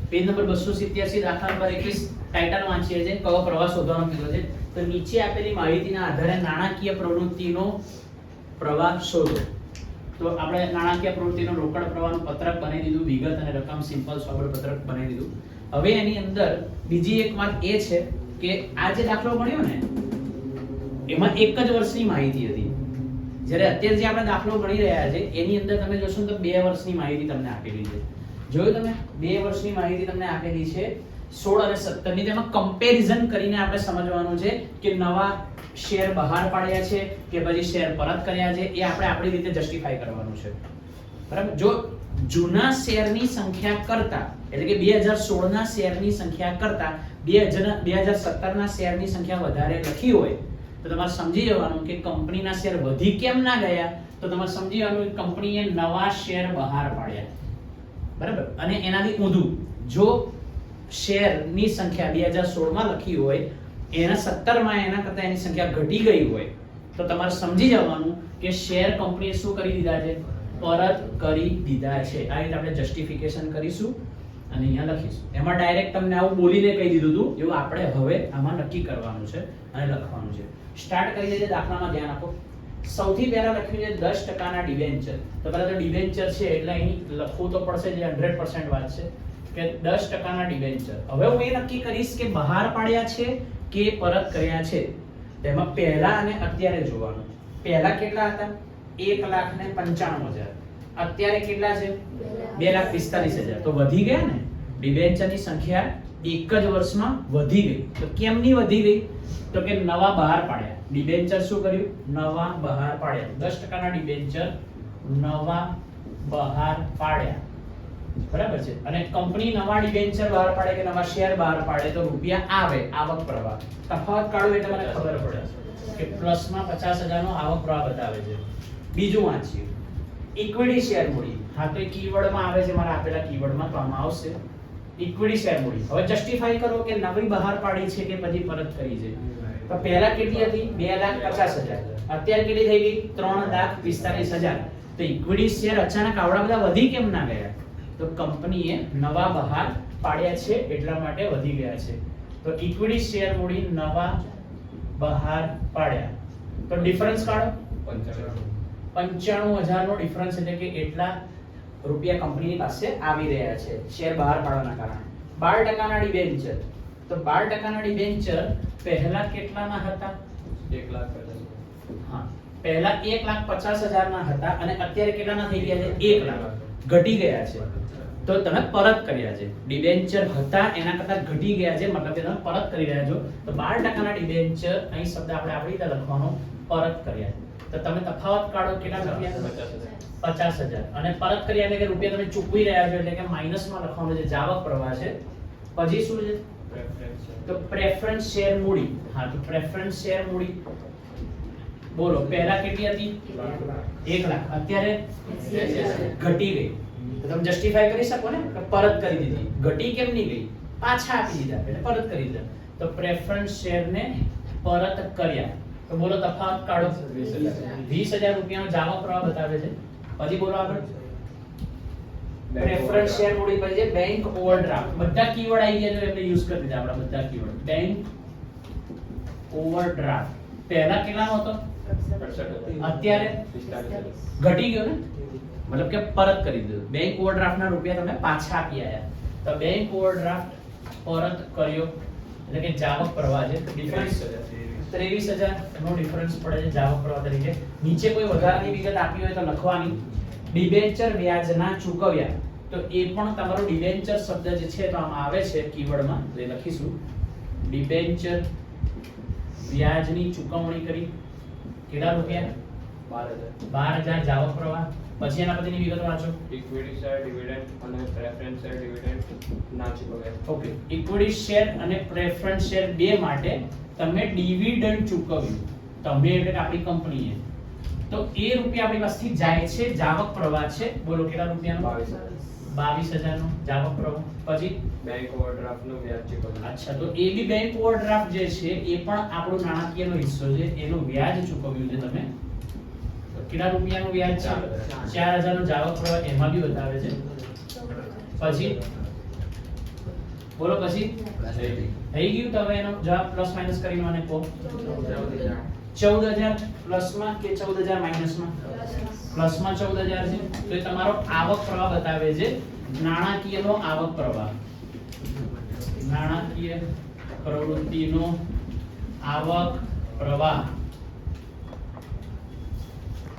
Page number 287 દાખલા number 21 title વાંચીએ છે કયો પ્રવાહ શોધવાનો કીધો છે. તો નીચે આપેલી માહિતીના આધારે નાણાકીય પ્રવૃત્તિનો પ્રવાહ શોધો. તો આપણે નાણાકીય પ્રવૃત્તિનો રોકડ પ્રવાહનું પત્રક બનાવી દીધું, વિગત અને રકમ સિમ્પલ સોબર પત્રક બનાવી દીધું. હવે એની અંદર બીજી એક વાત એ છે કે આ જે દાખલો ગણ્યો ને એમાં એક જ વર્ષની માહિતી હતી, જ્યારે અત્યારે જે આપણે દાખલો ગણી રહ્યા છે એની અંદર તમે જોશો તો 2 વર્ષની માહિતી તમને આપેલી છે. જોયું તમે 2 વર્ષની માહિતી તમને આપેલી છે 16 અને 17 ની. તેમાં કમ્પેરિઝન કરીને આપણે સમજવાનું છે કે નવા શેર બહાર પાડ્યા છે કે પછી શેર પરત કર્યા છે, એ આપણે આપણી રીતે જસ્ટિફાઈ કરવાનું છે. બરાબર. જો જૂના શેરની સંખ્યા કરતા એટલે કે 2016 ના શેરની સંખ્યા કરતા 2017 ના શેરની સંખ્યા વધારે લખી હોય તો તમારે સમજી જવાનું કે કંપનીના શેર વધી કેમ ના ગયા. તો તમારે સમજી જવાનું કે કંપનીએ નવા શેર બહાર પાડ્યા. બરાબર. અને એનાથી ઊંધું, જો શેરની સંખ્યા 2016 માં લખી હોય એના 17 માં એના કરતા એની સંખ્યા ઘટી ગઈ હોય તો તમારે સમજી જવાનું કે શેર કંપનીએ શું કરી દીધા છે, પરત કરી દીધા છે. આ રીતે આપણે જસ્ટિફિકેશન કરીશું અને અહીંયા લખીશું. એમાં ડાયરેક્ટ તમને આવું બોલીને કહી દીધું હતું, એવું આપણે હવે આમાં નક્કી કરવાનું છે અને લખવાનું છે. સ્ટાર્ટ કરી દઈએ. દાખલામાં ધ્યાન આપો. સૌથી પહેલા લખ્યું છે 10% ના ડિબેન્ચર. તો પહેલા તો ડિબેન્ચર છે એટલે અહીં લખવું તો પડશે, જે 100% વાત છે કે 10% ના ડિબેન્ચર. હવે હું એ નક્કી કરીશ કે બહાર પાડ્યા છે કે પરત કર્યા છે. તેમાં પહેલા અને અત્યારે જોવાનું. પહેલા કેટલા હતા? 1,95,000. અત્યારે કેટલા છે? 2,45,000. તો વધી ગયા ને. ડિબેન્ચરની સંખ્યા એક જ વર્ષમાં વધી ગઈ. તો કેમની વધી ગઈ? તો કે નવા બહાર પાડ્યા. ડિબેન્ચર શું કર્યું? નવા બહાર પાડ્યા. 10% ના ડિબેન્ચર નવા બહાર પાડ્યા. બરાબર છે. અને કંપની નવા ડિબેન્ચર બહાર પાડે કે નવા શેર બહાર પાડે તો રૂપિયા આવે, આવક પ્રવાહ. તફાવત કાઢો એટલે મને ખબર પડે કે પ્લસમાં 50,000 નો આવક પ્રવાહ બતાવે છે. બીજું વાંચીએ. ઇક્વિટી શેર મૂડી. હા, તો એ કીવર્ડમાં આવે છે, મારા આપેલા કીવર્ડમાં તો આમાં આવશે ઇક્વિટી શેર મૂડી. હવે જસ્ટિફાઈ કરો કે નવી બહાર પાડી છે કે પછી પરત કરી છે. તો પહેલા કેટલી હતી? 2,50,000. અત્યારે કેટલી થઈ ગઈ? 3,45,000. તો ઇક્વિટી શેર અચાનક આવડા બધા વધી કેમ ના ગયા? તો કંપનીએ નવા બહાર પાડ્યા છે એટલા માટે વધી ગયા છે. તો ઇક્વિટી શેર મૂડી નવા બહાર પાડ્યા. તો ડિફરન્સ કાઢો. 95,000 નો ડિફરન્સ એટલે કે એટલા રૂપિયા કંપનીની પાસે આવી રહ્યા છે શેર બહાર પાડવાના કારણે. 12% ના ડિબેન્ચર. તો 12% ના ડિબેન્ચર પહેલા કેટલાના હતા? 1,50,000. હા, પહેલા 1,50,000 ના હતા અને અત્યારે કેટલાના થઈ ગયા છે? 1 લાખ. ઘટી ગયા છે. તો તમે પરત કર્યા છે. ડિબેન્ચર હતા એના કરતા ઘટી ગયા છે, મતલબ કે તમે પરત કરી રહ્યા છો. તો 12% ના ડિબેન્ચર, અહીં શબ્દ આપણે આપણી રીતે લખવાનો, પરત કર્યા. તો તમે તફાવત કાઢો. કેટલા રૂપિયા? 50,000. અને પરત કર્યા એટલે કે રૂપિયા તમે ચૂકવી રહ્યા છો એટલે કે માઈનસમાં લખવાનું છે, જાવક પ્રવાહ છે. પછી શું છે? તો પ્રેફરન્સ શેર મૂડી. હા, તો પ્રેફરન્સ શેર મૂડી બોલો પહેલા કેટલી હતી? 1 લાખ. અત્યારે ઘટી ગઈ. તો તમે જસ્ટિફાઈ કરી શકો ને કે પરત કરી દીધી. ઘટી કેમ નહીં ગઈ? પાછા આપી દીધા એટલે પરત કરી દીધા. તો પ્રેફરન્સ શેરને પરત કર્યા. તો બોલો તફાવત કાઢો. 20,000 રૂપિયાનો જાવક પ્રવાહ બતાવે છે. પછી બોલો આગળ. પ્રેફરન્સ શેર મૂડી પછી છે બેંક ઓવરડ્રાફ્ટ. બધા કીવર્ડ આવી ગયા છે એટલે યુઝ કરી દીધા આપણા બધા કીવર્ડ. બેંક ઓવરડ્રાફ્ટ પહેલા કેટલાનો હતો? અત્યારે ઘટી ગયો ને, મતલબ કે પરત કરી દીધું. બેંક ઓવરડ્રાફ્ટ ના રૂપિયા તમે પાછા આપી આયા. તો બેંક ઓવરડ્રાફ્ટ પરત કર્યો એટલે કે જાવક પ્રવાહ છે. ડિફરન્સ 23,000 નો ડિફરન્સ પડે છે જાવક પ્રવાહ તરીકે. નીચે કોઈ વધારાની વિગત આપી હોય તો લખવાની. ડિબેન્ચર વ્યાજના ચૂકવ્યા. તો એ પણ તમારો ડિબેન્ચર શબ્દ જે છે તો આમાં આવે છે કીવર્ડમાં, તો એ લખીશું. ડિબેન્ચર વ્યાજની ચૂકવણી કરી. કેટલા રૂપિયા? 12,000 જાવક પ્રવાહ. પછી એના પછીની વિગત વાંચો. ઇક્વિટી શેર ડિવિડન્ડ અને પ્રેફરન્સ શેર ડિવિડન્ડ ના ચૂકવ્યા. ઓકે, ઇક્વિટી શેર અને પ્રેફરન્સ શેર બે માટે તમે ડિવિડન્ડ ચૂકવ્યું. તમે એટલે કે આપણી કંપનીએ. તો એ રૂપિયા આપણી પાસેથી જાય છે, જાવક પ્રવાહ છે. બોલો કેટલા રૂપિયાનો? 22,000 નો જાવક પ્રવાહ. પછી બેંક ઓવરડ્રાફ્ટ નું વ્યાજ ચૂકવ્યું. અચ્છા, તો એ બી બેંક ઓવરડ્રાફ્ટ જે છે એ પણ આપણો નાણાકીયનો હિસ્સો છે, એનું વ્યાજ ચૂકવ્યું છે તમે. તો કેટલા રૂપિયાનું વ્યાજ છે? 4,000 નો જાવક પ્રવાહ એમાં બી બતાવે છે. પછી બોલો પછી થઈ ગયું. તો હવે એનો જવાબ પ્લસ માઈનસ કરીને મને કહો. 14000 પ્લસમાં કે 14000 માઈનસમાં? પ્લસમાં 14000 છે. તો એ તમારો આવક પ્રવાહ બતાવે છે. નાણાકીયનો આવક પ્રવાહ, નાણાકીય પ્રવૃત્તિનો આવક પ્રવાહ